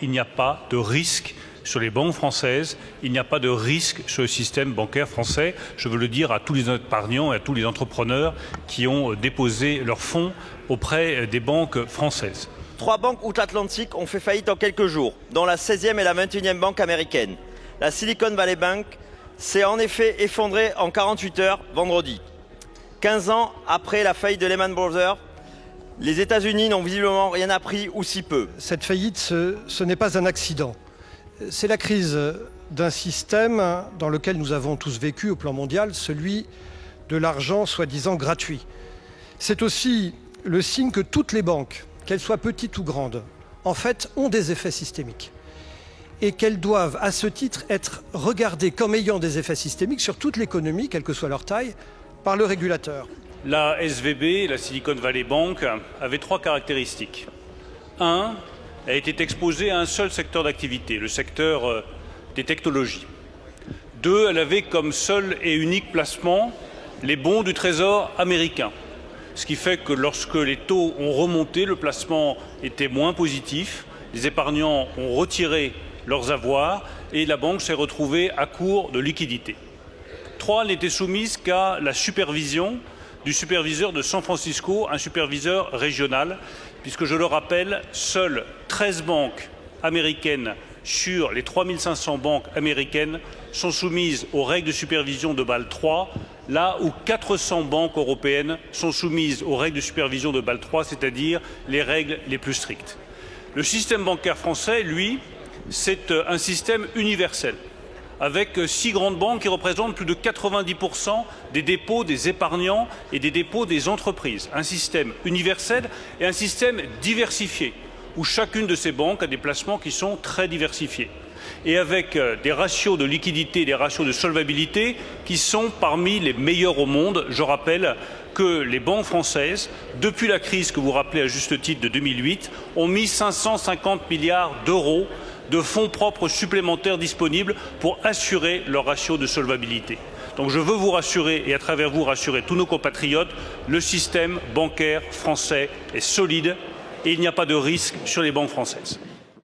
Il n'y a pas de risque sur les banques françaises, il n'y a pas de risque sur le système bancaire français. Je veux le dire à tous les épargnants et à tous les entrepreneurs qui ont déposé leurs fonds auprès des banques françaises. 3 banques outre-Atlantique ont fait faillite en quelques jours, dont la 16e et la 21e banque américaine. La Silicon Valley Bank s'est en effet effondrée en 48 heures vendredi. 15 ans après la faillite de Lehman Brothers, les États-Unis n'ont visiblement rien appris ou si peu. Cette faillite, ce n'est pas un accident. C'est la crise d'un système dans lequel nous avons tous vécu au plan mondial, celui de l'argent soi-disant gratuit. C'est aussi le signe que toutes les banques, qu'elles soient petites ou grandes, en fait, ont des effets systémiques. Et qu'elles doivent, à ce titre, être regardées comme ayant des effets systémiques sur toute l'économie, quelle que soit leur taille, par le régulateur. La SVB, la Silicon Valley Bank, avait 3 caractéristiques. 1, elle était exposée à un seul secteur d'activité, le secteur des technologies. 2, elle avait comme seul et unique placement les bons du Trésor américain. Ce qui fait que lorsque les taux ont remonté, le placement était moins positif, les épargnants ont retiré leurs avoirs et la banque s'est retrouvée à court de liquidités. 3, elle n'était soumise qu'à la supervision du superviseur de San Francisco, un superviseur régional, puisque je le rappelle, seules 13 banques américaines sur les 3500 banques américaines sont soumises aux règles de supervision de Bâle III, là où 400 banques européennes sont soumises aux règles de supervision de Bâle III, c'est-à-dire les règles les plus strictes. Le système bancaire français, lui, c'est un système universel, avec 6 grandes banques qui représentent plus de 90% des dépôts des épargnants et des dépôts des entreprises. Un système universel et un système diversifié, où chacune de ces banques a des placements qui sont très diversifiés. Et avec des ratios de liquidité et des ratios de solvabilité qui sont parmi les meilleurs au monde. Je rappelle que les banques françaises, depuis la crise que vous rappelez à juste titre de 2008, ont mis 550 milliards d'euros de fonds propres supplémentaires disponibles pour assurer leur ratio de solvabilité. Donc je veux vous rassurer et à travers vous rassurer tous nos compatriotes, le système bancaire français est solide et il n'y a pas de risque sur les banques françaises.